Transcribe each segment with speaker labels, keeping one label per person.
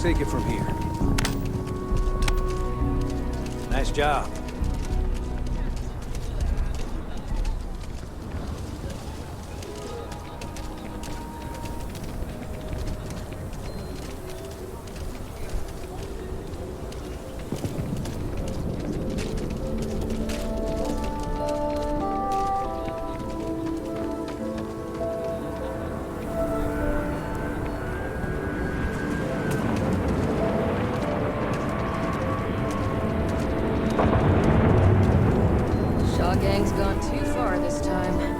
Speaker 1: Take it from here. Nice job.
Speaker 2: Gang's gone too far this time.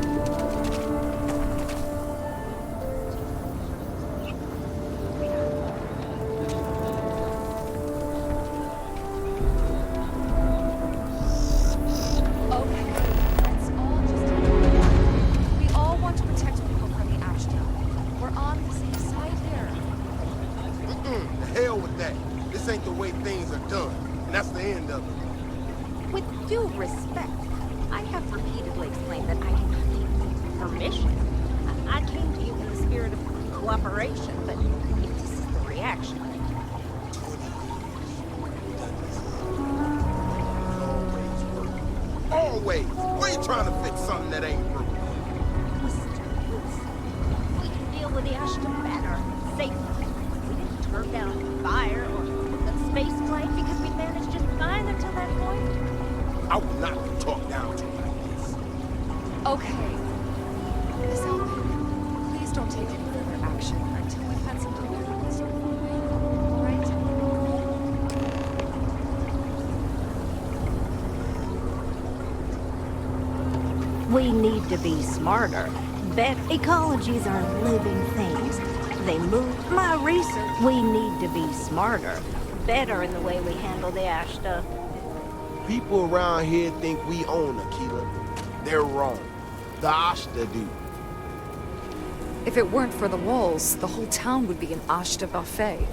Speaker 3: We need to be smarter. Bet ecologies are living things. They move. My research. We need to be smarter. Better in the way we handle the ash stuff.
Speaker 4: People around here think we own Aquila. They're wrong. The Ashta do.
Speaker 2: If it weren't for the walls, the whole town would be an Ashta buffet.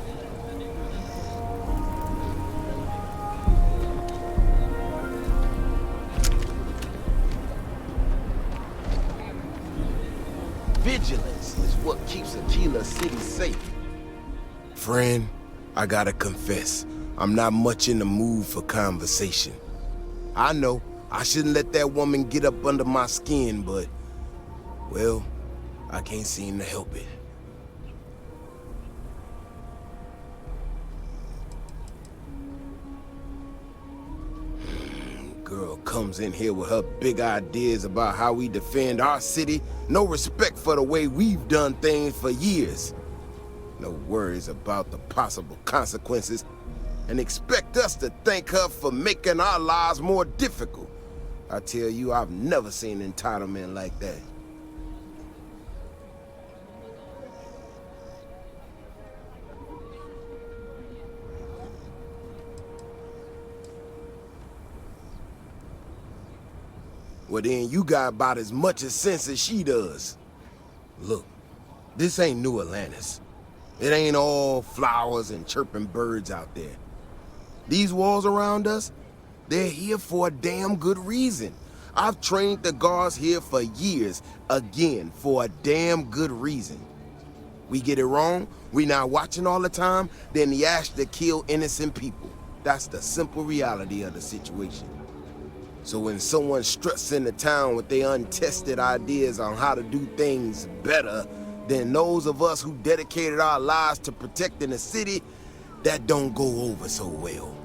Speaker 4: Vigilance is what keeps Aquila City safe. Friend, I gotta confess, I'm not much in the mood for conversation. I know, I shouldn't let that woman get up under my skin, but, well, I can't seem to help it. Girl comes in here with her big ideas about how we defend our city. No respect for the way we've done things for years. No worries about the possible consequences. And expect us to thank her for making our lives more difficult. I tell you, I've never seen entitlement like that. Well then, you got about as much sense as she does. Look, this ain't New Atlantis. It ain't all flowers and chirping birds out there. These walls around us, they're here for a damn good reason. I've trained the guards here for years, again, for a damn good reason. We get it wrong, we not watching all the time, then the Ashta kill innocent people. That's the simple reality of the situation. So when someone struts into town with their untested ideas on how to do things better than those of us who dedicated our lives to protecting the city, that don't go over so well.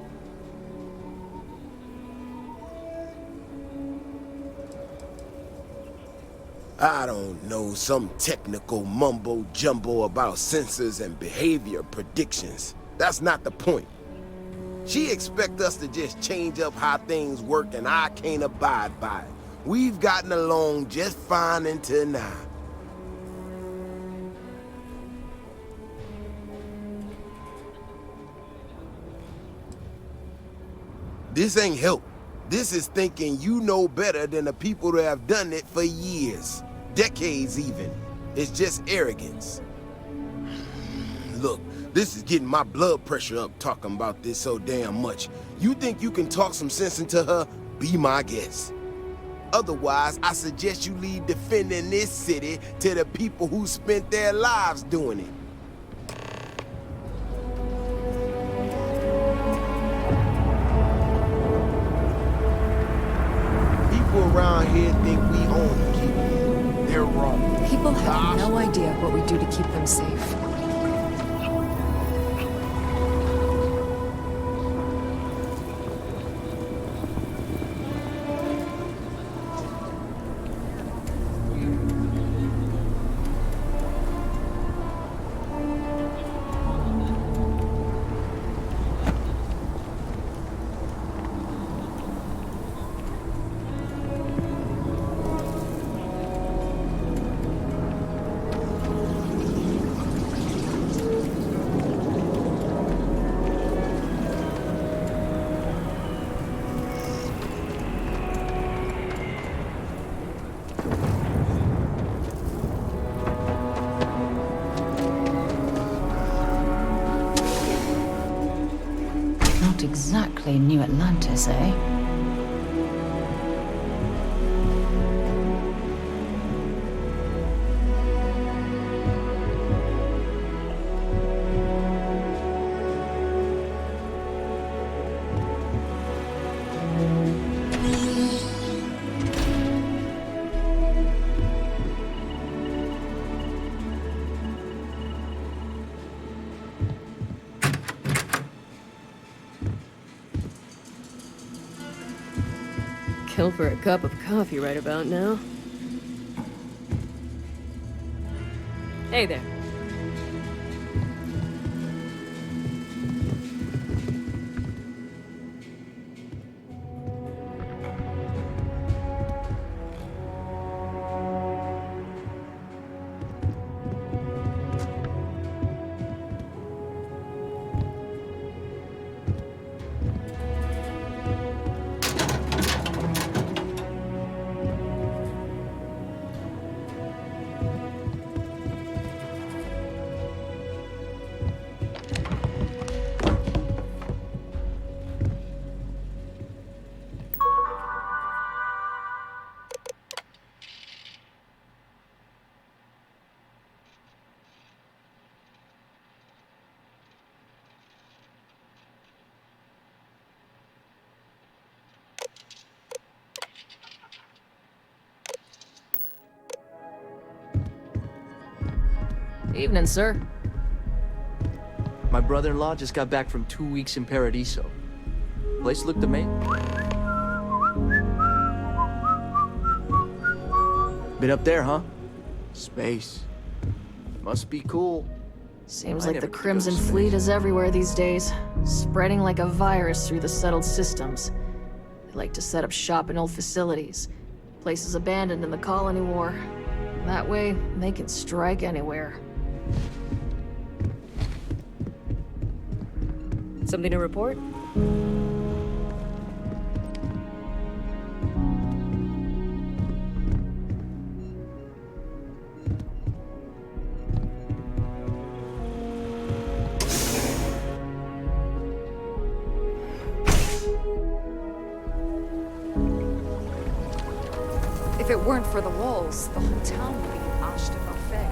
Speaker 4: I don't know, some technical mumbo-jumbo about sensors and behavior predictions. That's not the point. She expects us to just change up how things work, and I can't abide by it. We've gotten along just fine until now. This ain't help. This is thinking you know better than the people that have done it for years. Decades even. It's just arrogance. Look, this is getting my blood pressure up talking about this so damn much. You think you can talk some sense into her? Be my guest. Otherwise, I suggest you leave defending this city to the people who spent their lives doing it. People around here think we own the keep. They're wrong.
Speaker 2: People have no idea what we do to keep them safe.
Speaker 5: Not exactly New Atlantis, eh?
Speaker 6: Kill for a cup of coffee right about now. Hey there.
Speaker 7: Evening, sir.
Speaker 8: My brother-in-law just got back from 2 weeks in Paradiso. Place looked amazing. Been up there, huh? Space. Must be cool.
Speaker 7: Seems
Speaker 8: I
Speaker 7: like
Speaker 8: never
Speaker 7: the
Speaker 8: could go to
Speaker 7: Crimson
Speaker 8: space.
Speaker 7: Fleet is everywhere these days, spreading like a virus through the settled systems. They like to set up shop in old facilities, places abandoned in the colony war. That way, they can strike anywhere.
Speaker 6: Something to report?
Speaker 2: If it weren't for the walls, the whole town would be an Ashta buffet.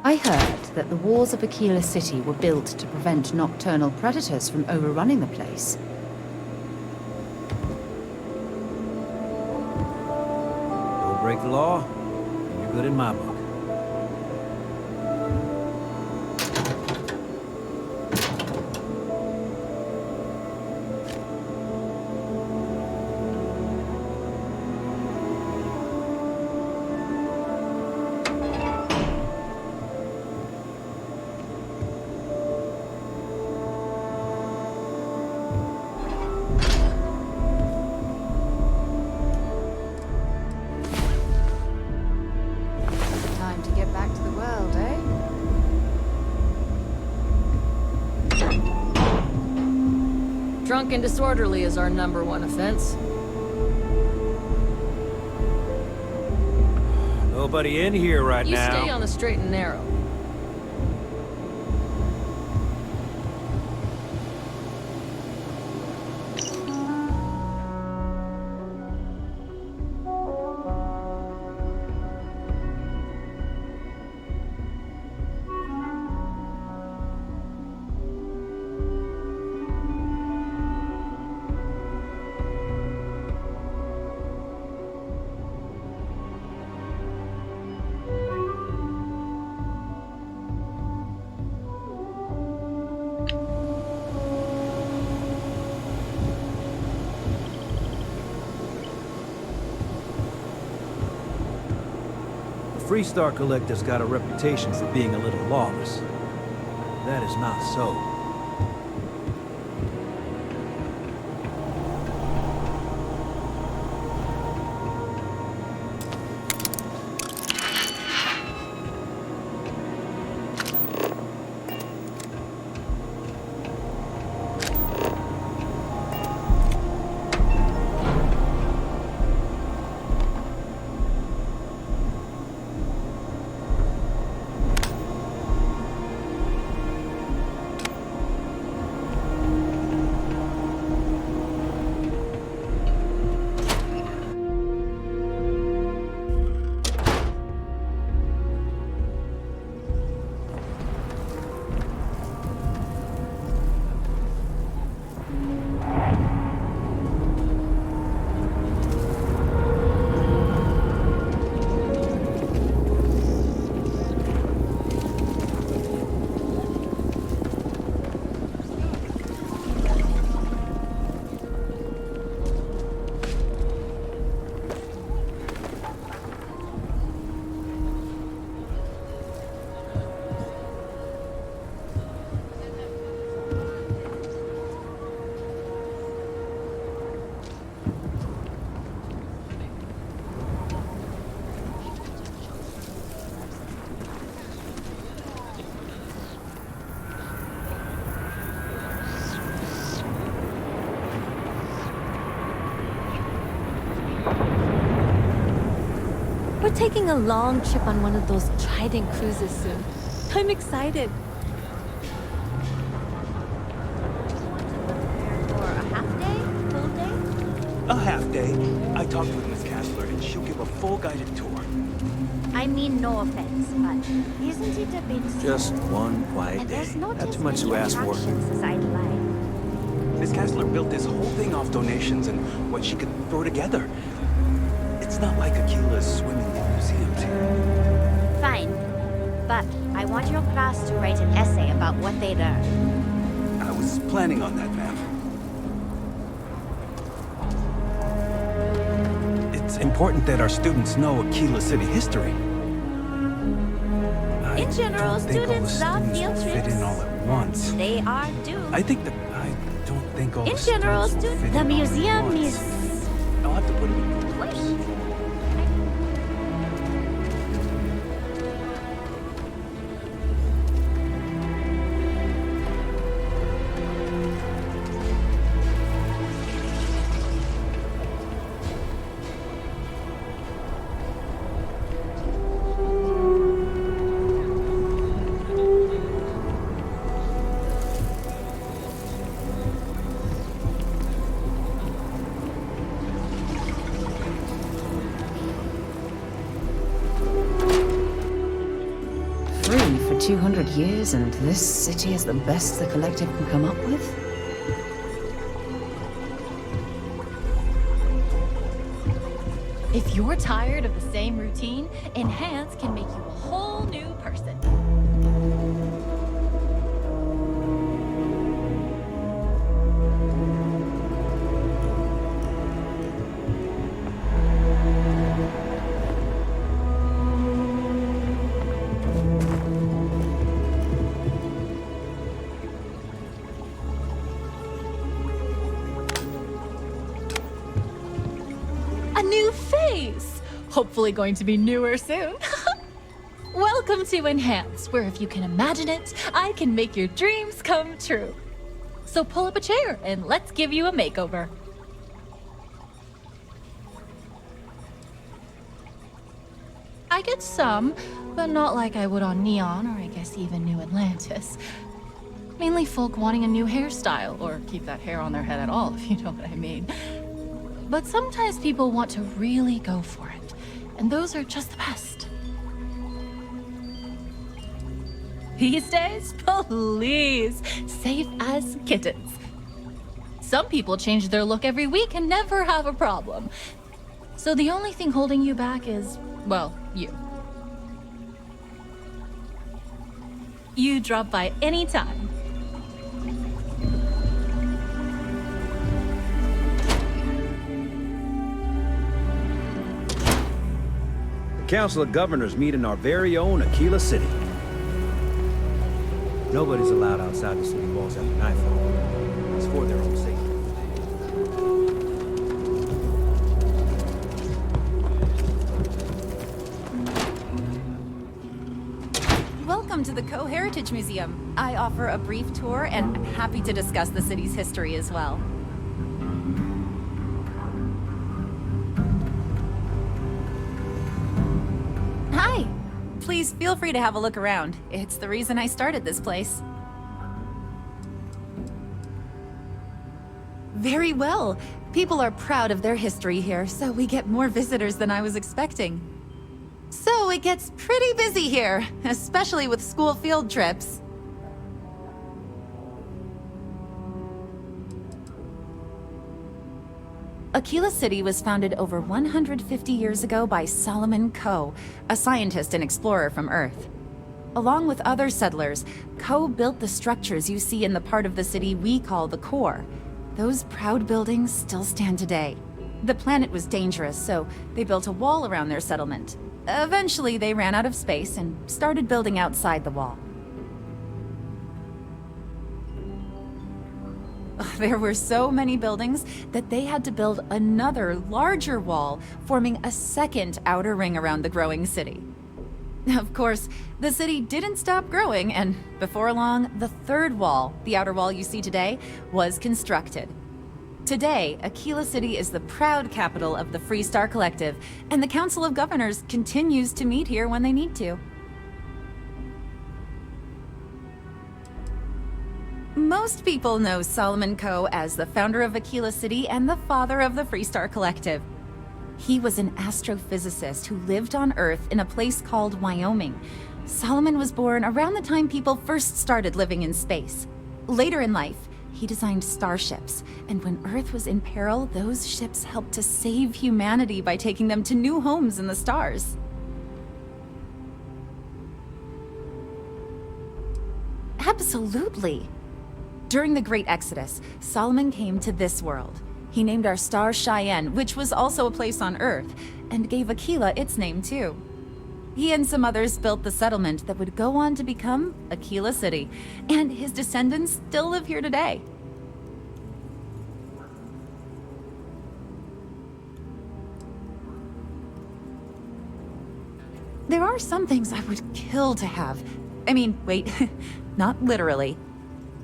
Speaker 5: I heard that the walls of Aquila City were built to prevent nocturnal predators from overrunning the place.
Speaker 1: Don't break the law, and you're good in my book.
Speaker 7: Drunk and disorderly is our #1 offense.
Speaker 1: Nobody in here right
Speaker 7: You
Speaker 1: now.
Speaker 7: stay on the straight and narrow.
Speaker 1: The Freestar Collector's got a reputation for being a little lawless. That is not so.
Speaker 9: We're taking a long trip on one of those Trident cruises soon. I'm excited.
Speaker 3: For a half day? Full day?
Speaker 10: A half day. I talked with Miss Cashler, and she'll give a full guided tour.
Speaker 3: I mean no offense, but isn't it a bit...
Speaker 1: Just one quiet
Speaker 3: And
Speaker 1: day.
Speaker 3: there's not
Speaker 1: Not
Speaker 3: as
Speaker 1: too much
Speaker 3: many
Speaker 1: to ask for.
Speaker 3: attractions as I'd like.
Speaker 10: Miss Cashler built this whole thing off donations and what she could throw together. It's not like Aquila's swimming in museums here.
Speaker 3: Fine. But I want your class to write an essay about what they learned.
Speaker 10: I was planning on that, ma'am. It's important that our students know Aquila City history.
Speaker 3: In general,
Speaker 10: I think all the
Speaker 3: students love
Speaker 10: students
Speaker 3: field
Speaker 10: will fit
Speaker 3: trips.
Speaker 10: in all at once.
Speaker 3: They are due.
Speaker 10: I don't think all
Speaker 3: In
Speaker 10: the
Speaker 3: general,
Speaker 10: students will fit
Speaker 3: the
Speaker 10: in all at
Speaker 3: museum
Speaker 10: once.
Speaker 3: is...
Speaker 10: I'll have to put it in groups.
Speaker 5: Free for 200 years, and this city is the best the Collective can come up with?
Speaker 11: If you're tired of the same routine, Enhance can make you a whole new person. A new face! Hopefully going to be newer soon. Welcome to Enhance, where if you can imagine it, I can make your dreams come true. So pull up a chair and let's give you a makeover. I get some, but not like I would on Neon, or I guess even New Atlantis. Mainly folk wanting a new hairstyle, or keep that hair on their head at all, if you know what I mean. But sometimes people want to really go for it, and those are just the best. These days, please, safe as kittens. Some people change their look every week and never have a problem. So the only thing holding you back is, well, you. You drop by anytime.
Speaker 1: The Council of Governors meet in our very own Aquila City. Nobody's allowed outside the city walls after nightfall. It's for their own safety.
Speaker 12: Welcome to the Co-Heritage Museum. I offer a brief tour and I'm happy to discuss the city's history as well. Hi! Please feel free to have a look around. It's the reason I started this place. Very well. People are proud of their history here, so we get more visitors than I was expecting. So it gets pretty busy here, especially with school field trips. Aquila City was founded over 150 years ago by Solomon Coe, a scientist and explorer from Earth. Along with other settlers, Coe built the structures you see in the part of the city we call the core. Those proud buildings still stand today. The planet was dangerous, so they built a wall around their settlement. Eventually, they ran out of space and started building outside the wall. There were so many buildings that they had to build another, larger wall, forming a second outer ring around the growing city. Of course, the city didn't stop growing, and before long, the third wall, the outer wall you see today, was constructed. Today, Aquila City is the proud capital of the Freestar Collective, and the Council of Governors continues to meet here when they need to. Most people know Solomon Coe as the founder of Aquila City and the father of the Freestar Collective. He was an astrophysicist who lived on Earth in a place called Wyoming. Solomon was born around the time people first started living in space. Later in life, he designed starships, and when Earth was in peril, those ships helped to save humanity by taking them to new homes in the stars. Absolutely. During the Great Exodus, Solomon came to this world. He named our star Cheyenne, which was also a place on Earth, and gave Aquila its name too. He and some others built the settlement that would go on to become Aquila City, and his descendants still live here today. There are some things I would kill to have. I mean, wait, not literally.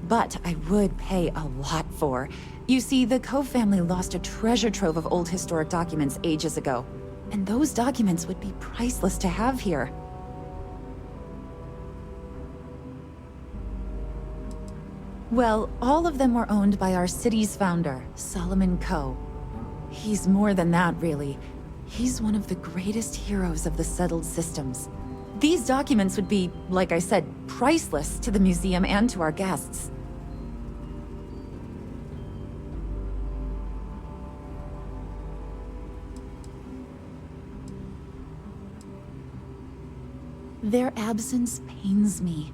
Speaker 12: But I would pay a lot for. You see, the Coe family lost a treasure trove of old historic documents ages ago. And those documents would be priceless to have here. Well, all of them were owned by our city's founder, Solomon Coe. He's more than that, really. He's one of the greatest heroes of the settled systems. These documents would be, like I said, priceless to the museum and to our guests. Their absence pains me.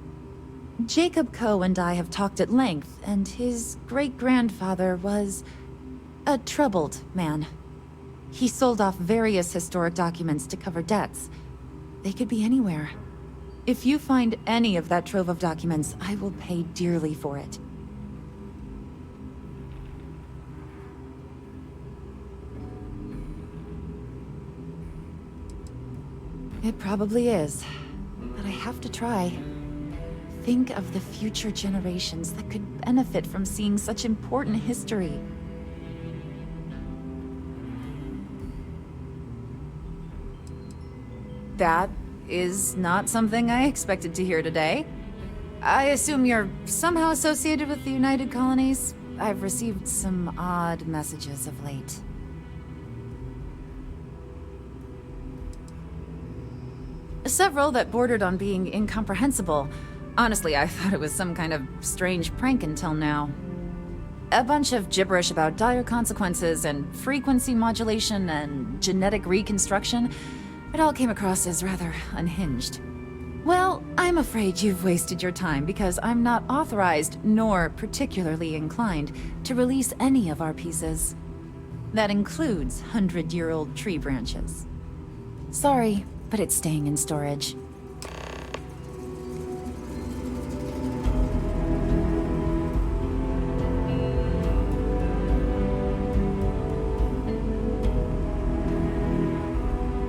Speaker 12: Jacob Coe and I have talked at length, and his great-grandfather was a troubled man. He sold off various historic documents to cover debts. They could be anywhere. If you find any of that trove of documents, I will pay dearly for it. It probably is. But I have to try. think of the future generations that could benefit from seeing such important history. That is not something I expected to hear today. I assume you're somehow associated with the United Colonies? I've received some odd messages of late. Several that bordered on being incomprehensible. Honestly, I thought it was some kind of strange prank until now. A bunch of gibberish about dire consequences and frequency modulation and genetic reconstruction. It all came across as rather unhinged. Well, I'm afraid you've wasted your time because I'm not authorized nor particularly inclined to release any of our pieces. That includes 100-year-old tree branches. Sorry, but it's staying in storage.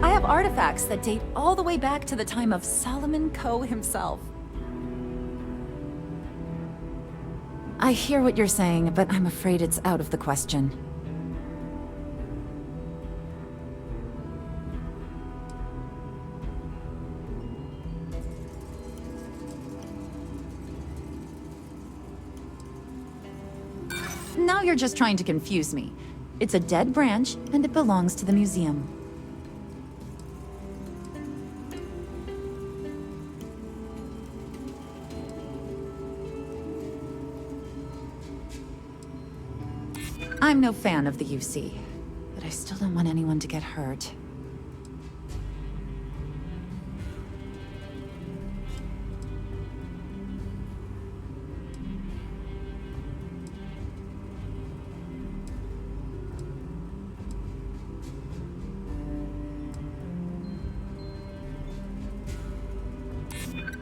Speaker 12: I have artifacts that date all the way back to the time of Solomon Coe himself. I hear what you're saying, but I'm afraid it's out of the question. Now you're just trying to confuse me. It's a dead branch, and it belongs to the museum. I'm no fan of the UC, but I still don't want anyone to get hurt.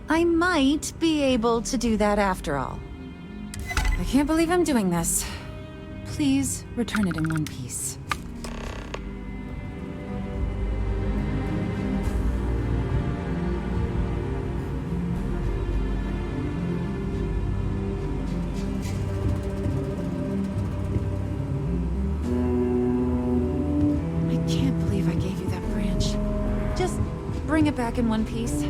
Speaker 12: I might be able to do that after all. I can't believe I'm doing this. Please return it in one piece. I can't believe I gave you that branch. Just bring it back in one piece.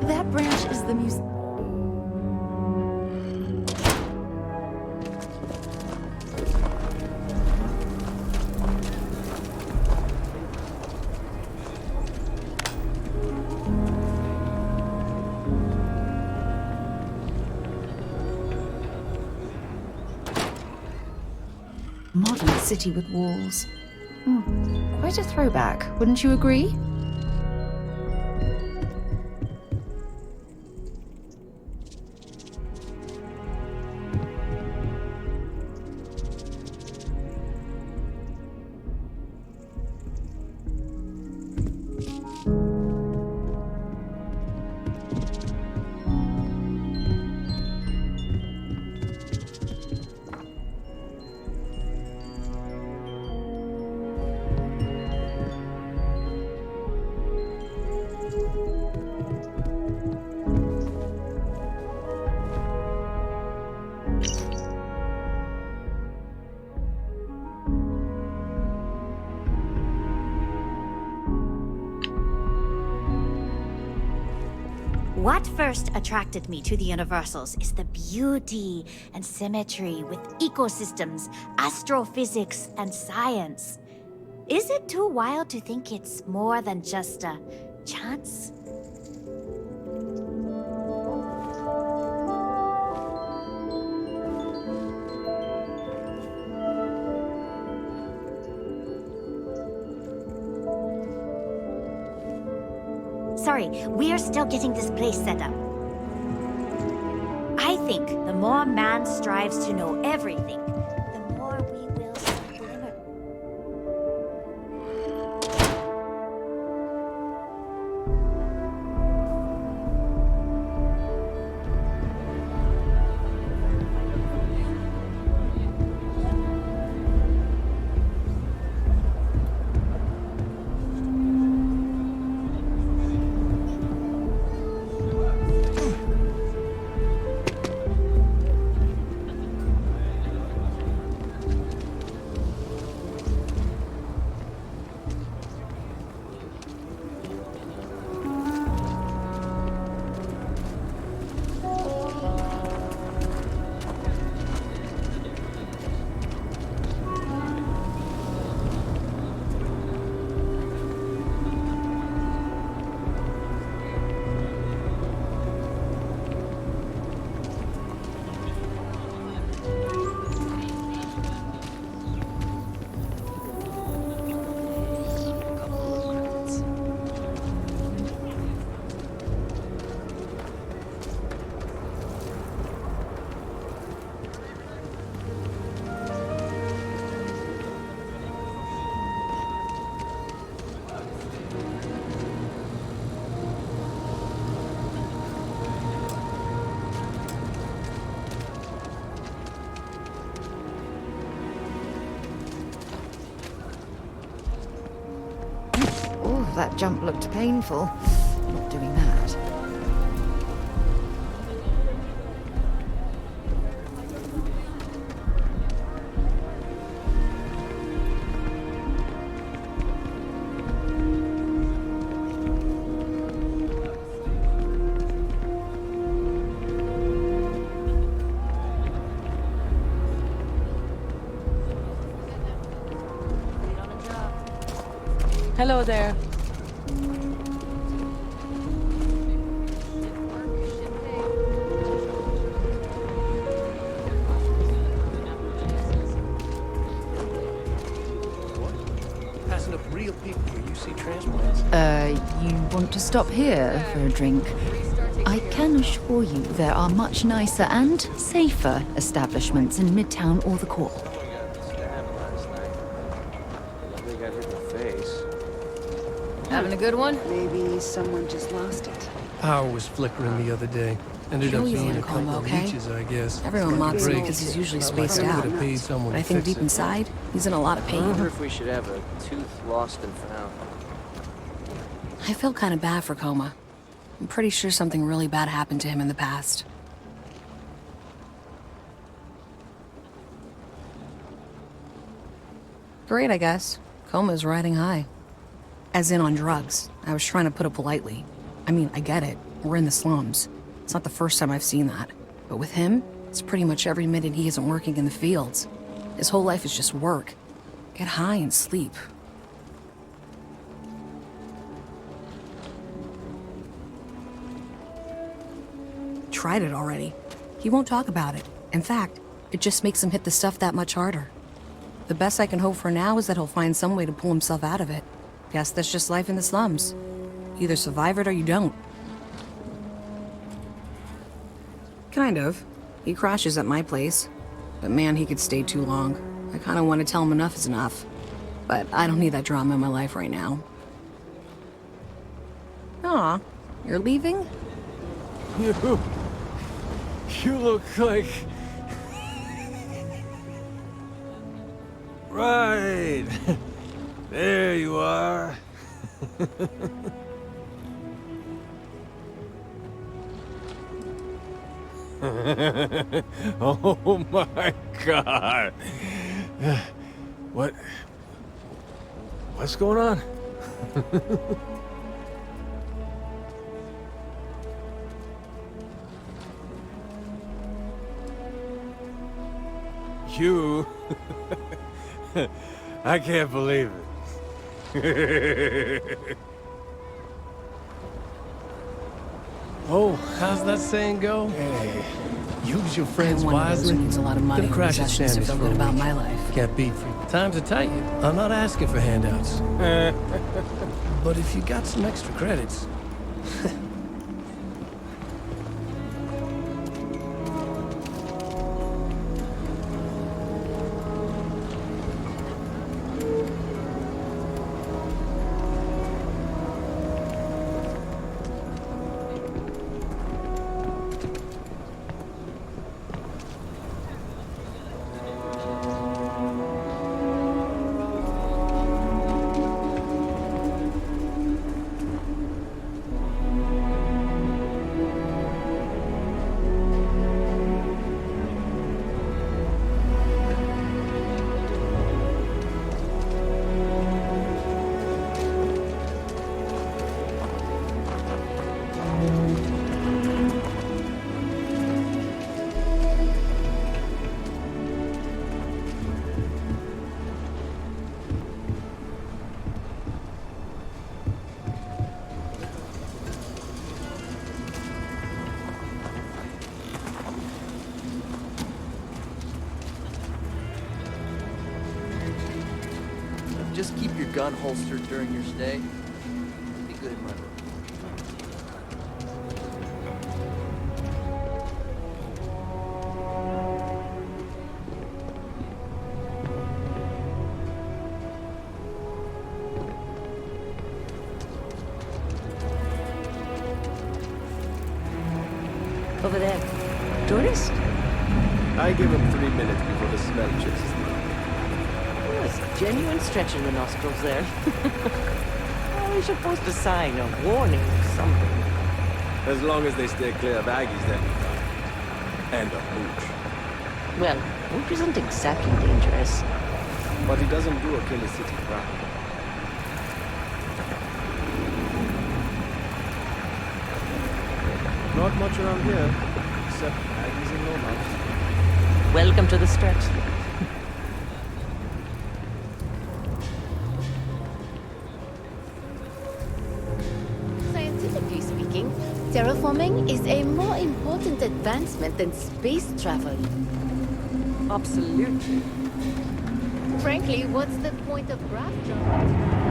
Speaker 12: That branch is the museum.
Speaker 5: Modern city with walls. Quite a throwback, wouldn't you agree?
Speaker 13: What first attracted me to the Universals is the beauty and symmetry with ecosystems, astrophysics, and science. Is it too wild to think it's more than just a chance? Sorry, we're still getting this place set up. I think the more man strives to know everything, the more we will self-limit.
Speaker 5: That jump looked painful. Not doing that.
Speaker 6: Hello there.
Speaker 5: You want to stop here for a drink? I can assure you there are much nicer and safer establishments in Midtown or the Core.
Speaker 7: Having a good one?
Speaker 14: Maybe someone just lost it.
Speaker 15: Power was flickering the other day. Ended up being a couple of leeches, I guess.
Speaker 6: Everyone mocks him because he's usually spaced out. But I think deep inside, he's in a lot of pain.
Speaker 8: I wonder if we should have a tooth lost and found.
Speaker 6: I feel kind of bad for Coma. I'm pretty sure something really bad happened to him in the past. Great, I guess. Coma's riding high. As in on drugs. I was trying to put it politely. I mean, I get it. We're in the slums. It's not the first time I've seen that. But with him, it's pretty much every minute he isn't working in the fields. His whole life is just work. Get high and sleep. Tried it already. He won't talk about it. In fact, it just makes him hit the stuff that much harder. The best I can hope for now is that he'll find some way to pull himself out of it. Guess that's just life in the slums. You either survive it or you don't. Kind of. He crashes at my place. But man, he could stay too long. I kind of want to tell him enough is enough. But I don't need that drama in my life right now. Aw, you're leaving?
Speaker 1: You look like... Right. There you are. Oh my God. What's going on?
Speaker 16: Q. I can't believe it.
Speaker 15: Oh, how's that saying go? Hey, use your friends
Speaker 6: One of those
Speaker 15: wisely.
Speaker 6: who needs a lot of money
Speaker 15: Gonna
Speaker 6: and
Speaker 15: crash at
Speaker 6: possessions to
Speaker 15: Sammy's
Speaker 6: feel
Speaker 15: for
Speaker 6: good
Speaker 15: a
Speaker 6: about
Speaker 15: week.
Speaker 6: my life.
Speaker 15: Can't beat free. Times are tight. I'm not asking for handouts. But if you got some extra credits...
Speaker 8: Just keep your gun holstered during your stay. Be good in my book.
Speaker 3: Over there. Tourist?
Speaker 17: I give him 3 minutes before the smell chases me.
Speaker 18: There's genuine stretch in the nostrils there. We should post a sign, a warning or something.
Speaker 17: As long as they stay clear of Aggies, they'll be fine. And a hooch.
Speaker 18: Well, Hooch isn't exactly dangerous.
Speaker 17: But he doesn't do a Killer City proud. Not much around here, except Aggies and Nomads.
Speaker 18: Welcome to the stretch.
Speaker 9: Scientifically speaking, terraforming is a more important advancement than space travel.
Speaker 18: Absolutely.
Speaker 9: Frankly, what's the point of graph jumping?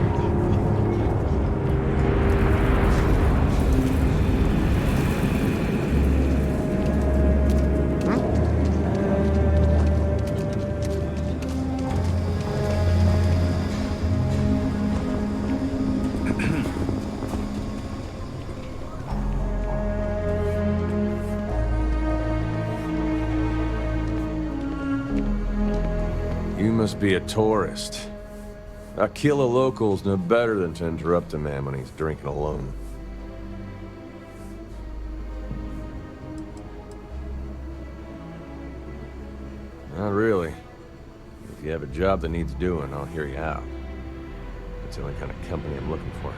Speaker 16: You must be a tourist. Aquila locals know better than to interrupt a man when he's drinking alone. Not really. If you have a job that needs doing, I'll hear you out. That's the only kind of company I'm looking for.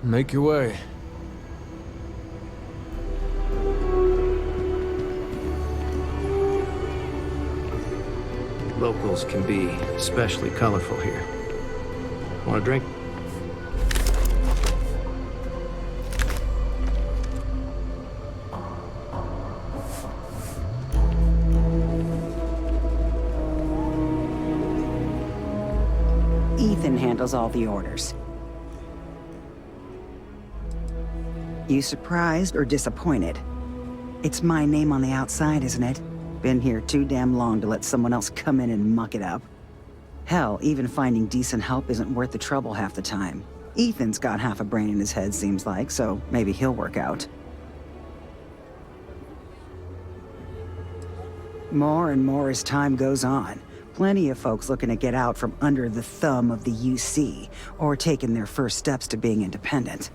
Speaker 16: Make your way.
Speaker 1: Locals can be especially colorful here. Want a drink?
Speaker 14: Ethan handles all the orders. You surprised or disappointed? It's my name on the outside, isn't it? Been here too damn long to let someone else come in and muck it up. Hell, even finding decent help isn't worth the trouble half the time. Ethan's got half a brain in his head, seems like, so maybe he'll work out. More and more as time goes on. Plenty of folks looking to get out from under the thumb of the UC, or taking their first steps to being independent.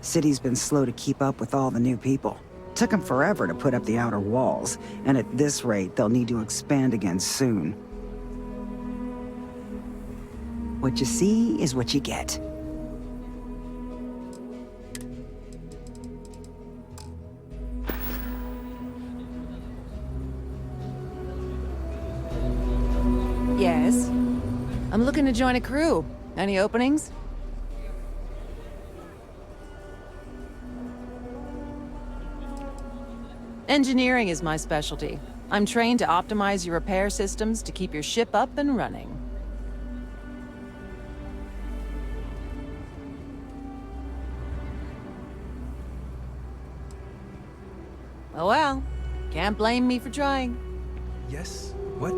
Speaker 14: City's been slow to keep up with all the new people. Took them forever to put up the outer walls, and at this rate, they'll need to expand again soon. What you see is what you get.
Speaker 19: Yes. I'm looking to join a crew. Any openings? Engineering is my specialty. I'm trained to optimize your repair systems to keep your ship up and running. Oh well, can't blame me for trying.
Speaker 10: Yes? What?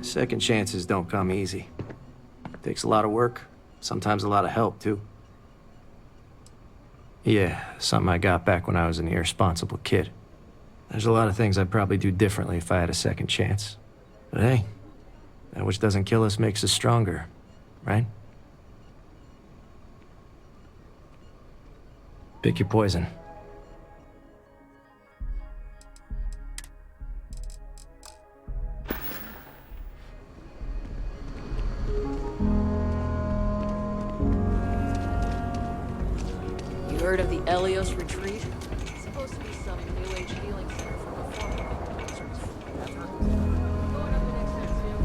Speaker 20: Second chances don't come easy. Takes a lot of work, sometimes a lot of help, too. Yeah, something I got back when I was an irresponsible kid. There's a lot of things I'd probably do differently if I had a second chance. But hey, that which doesn't kill us makes us stronger, right? Pick your poison.
Speaker 7: Heard of the Elios Retreat? It's supposed to be some new age healing center for reforming cultures. Going up the next step soon.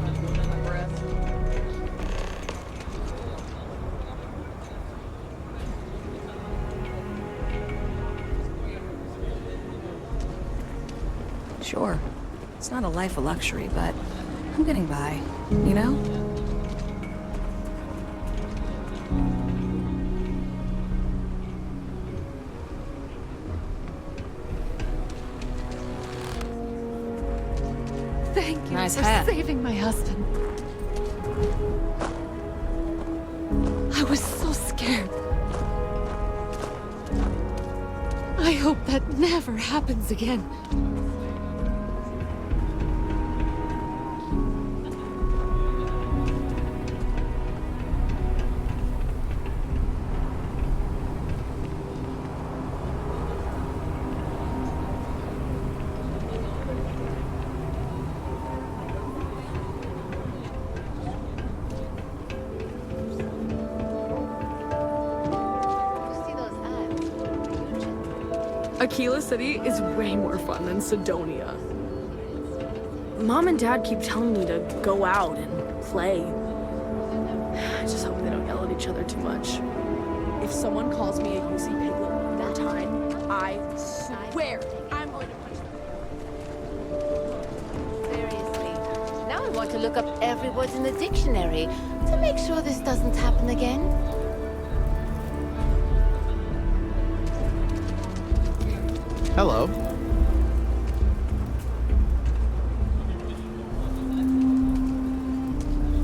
Speaker 7: I'm holding my breath.
Speaker 6: Sure. It's not a life of luxury, but I'm getting by, you know?
Speaker 2: Thank you
Speaker 19: Nice
Speaker 2: for
Speaker 19: hat.
Speaker 2: saving my husband. I was so scared. I hope that never happens again.
Speaker 7: Aquila City is way more fun than Sidonia. Mom and Dad keep telling me to go out and play. I just hope they don't yell at each other too much. If someone calls me a UC piglet one more time, I swear I'm going to punch them.
Speaker 9: Seriously. Now I want to look up every word in the dictionary to make sure this doesn't happen again.
Speaker 21: Hello.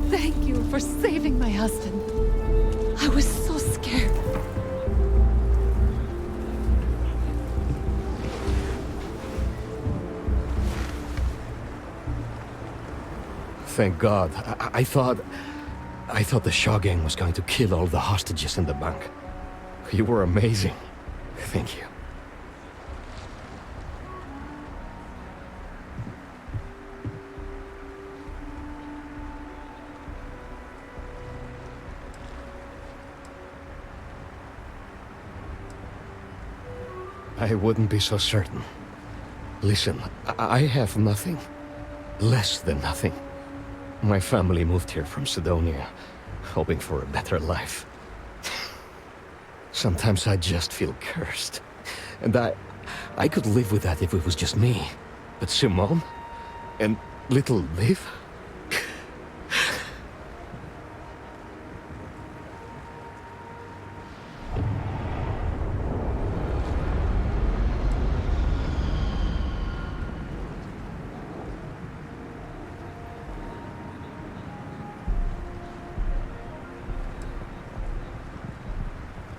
Speaker 2: Thank you for saving my husband. I was so scared.
Speaker 15: Thank God. I thought the Shaw gang was going to kill all the hostages in the bank. You were amazing. Thank you. I wouldn't be so certain. Listen, I have nothing. Less than nothing. My family moved here from Sidonia, hoping for a better life. Sometimes I just feel cursed. And I could live with that if it was just me. But Simone? And little Liv?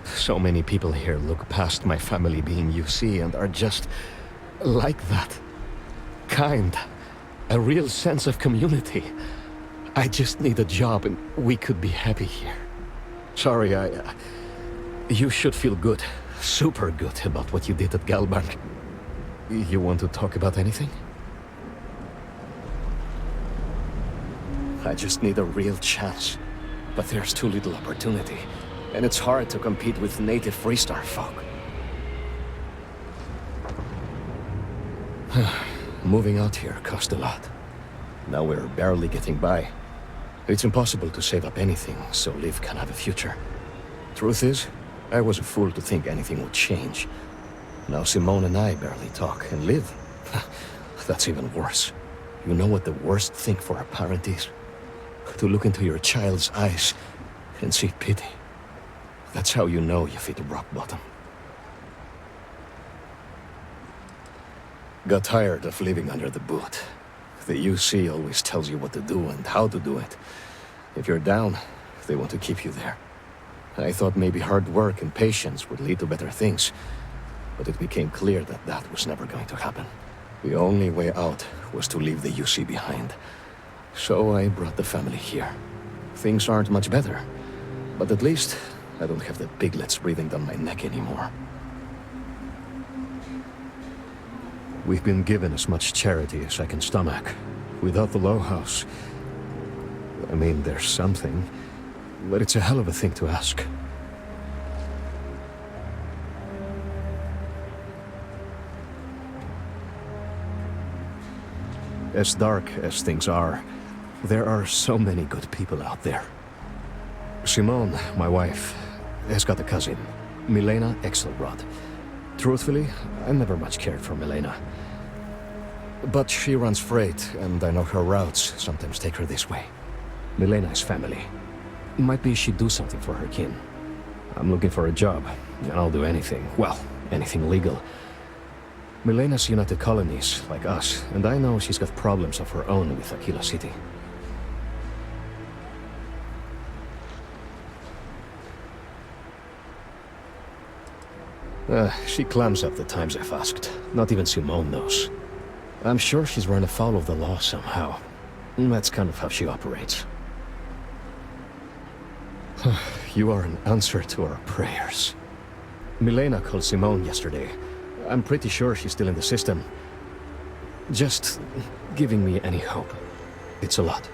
Speaker 15: So many people here look past my family being UC and are just like that. Kind. A real sense of community. I just need a job and we could be happy here. Sorry, you should feel good. Super good about what you did at Galbank. You want to talk about anything? I just need a real chance. But there's too little opportunity. And it's hard to compete with native Freestar folk. Moving out here cost a lot. Now we're barely getting by. It's impossible to save up anything, so Liv can have a future. Truth is, I was a fool to think anything would change. Now Simone and I barely talk, and Liv? That's even worse. You know what the worst thing for a parent is? To look into your child's eyes and see pity. That's how you know you've hit rock bottom. Got tired of living under the boot. The UC always tells you what to do and how to do it. If you're down, they want to keep you there. I thought maybe hard work and patience would lead to better things, but it became clear that that was never going to happen. The only way out was to leave the UC behind. So I brought the family here. Things aren't much better, but at least I don't have the piglets breathing down my neck anymore. We've been given as much charity as I can stomach. Without the Low House, I mean, there's something, but it's a hell of a thing to ask. As dark as things are, there are so many good people out there. Simone, my wife, has got a cousin, Milena Exelrod. Truthfully, I never much cared for Milena. But she runs freight, and I know her routes sometimes take her this way. Milena is family. Might be she'd do something for her kin. I'm looking for a job, and I'll do anything. Well, anything legal. Milena's United Colonies, like us, and I know she's got problems of her own with Aquila City. She clams up the times I've asked. Not even Simone knows. I'm sure she's run afoul of the law somehow. That's kind of how she operates. You are an answer to our prayers. Milena called Simone yesterday. I'm pretty sure she's still in the system. Just giving me any hope. It's a lot.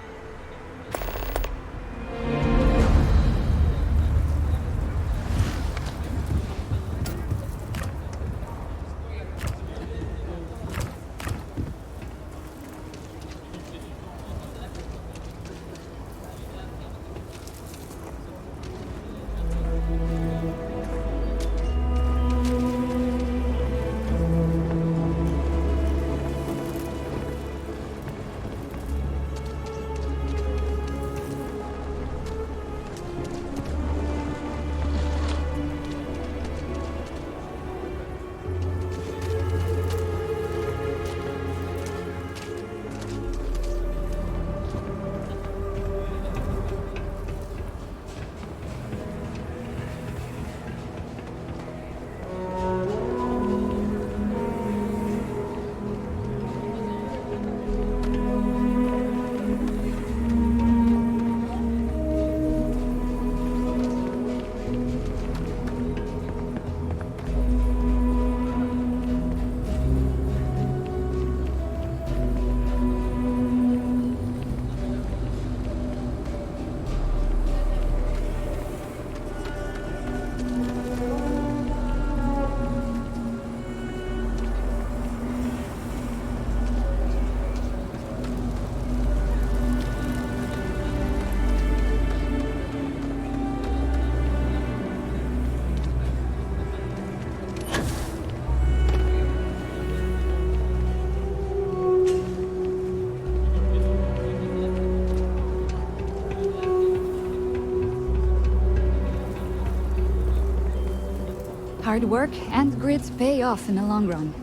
Speaker 2: Hard work and grit pay off in the long run.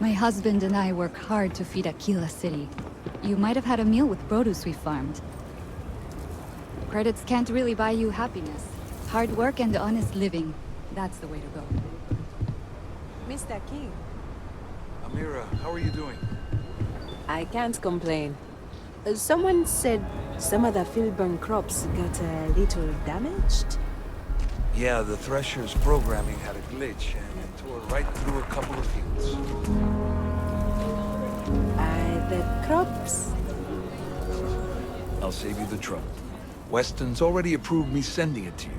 Speaker 2: My husband and I work hard to feed Aquila City. You might have had a meal with produce we farmed. Credits can't really buy you happiness. Hard work and honest living. That's the way to go.
Speaker 4: Mr. King.
Speaker 10: Amira, how are you doing?
Speaker 19: I can't complain. Someone said some of the field-born crops got a little damaged?
Speaker 10: Yeah, the Thresher's programming had a glitch, and it tore right through a couple of fields.
Speaker 19: The crops?
Speaker 10: I'll save you the trouble. Weston's already approved me sending it to you.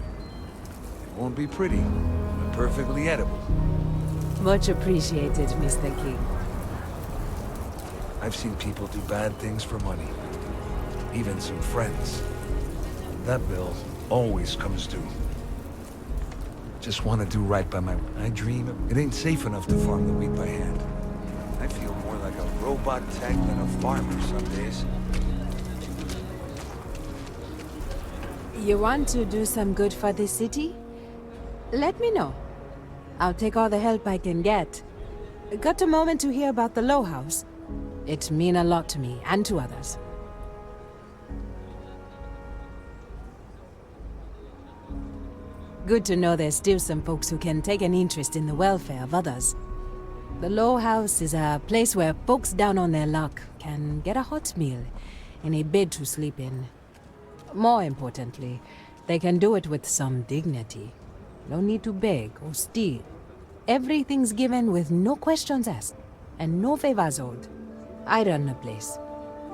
Speaker 10: It won't be pretty, but perfectly edible.
Speaker 19: Much appreciated, Mr. King.
Speaker 10: I've seen people do bad things for money. Even some friends. That bill always comes due. Just want to do right by my... I dream it ain't safe enough to farm the wheat by hand. I feel more like a robot tech than a farmer some days.
Speaker 19: You want to do some good for the city? Let me know. I'll take all the help I can get. Got a moment to hear about the Low House? It means a lot to me and to others. Good to know there's still some folks who can take an interest in the welfare of others. The Low House is a place where folks down on their luck can get a hot meal and a bed to sleep in. More importantly, they can do it with some dignity. No need to beg or steal. Everything's given with no questions asked and no favors owed. I run the place.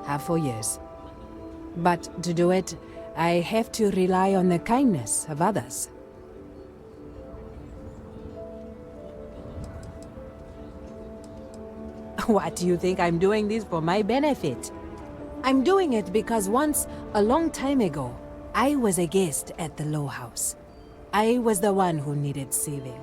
Speaker 19: Have for years. But to do it, I have to rely on the kindness of others. What do you think I'm doing this for my benefit? I'm doing it because once, a long time ago, I was a guest at the Low House. I was the one who needed saving.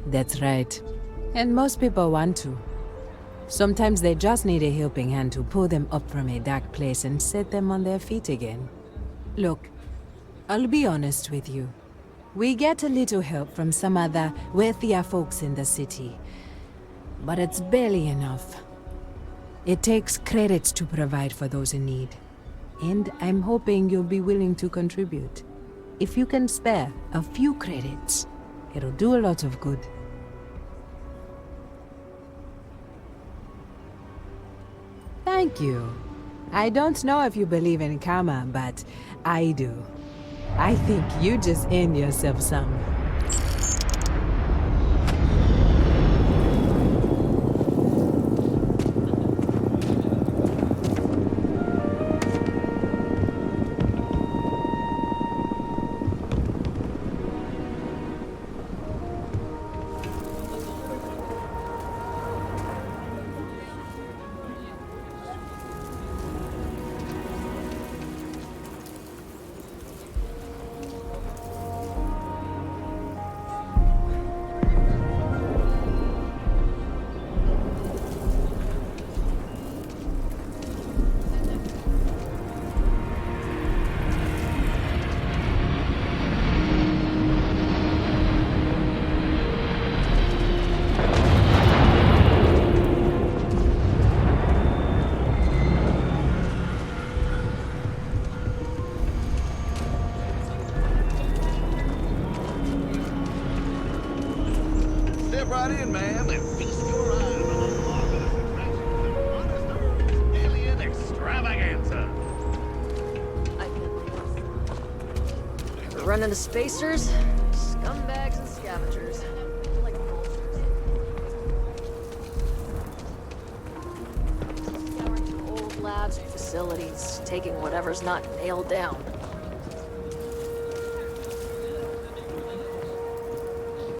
Speaker 19: That's right. And most people want to. Sometimes they just need a helping hand to pull them up from a dark place and set them on their feet again. Look, I'll be honest with you. We get a little help from some other wealthier folks in the city. But it's barely enough. It takes credits to provide for those in need. And I'm hoping you'll be willing to contribute. If you can spare a few credits, it'll do a lot of good. Thank you. I don't know if you believe in karma, but I do. I think you just earned yourself some.
Speaker 4: right in, man, and feast your eyes on the marvelous attractions of honest alien extravaganza.
Speaker 7: Ever run into spacers? Scumbags and scavengers. Like vultures. Scouring through old labs and facilities, taking whatever's not nailed down.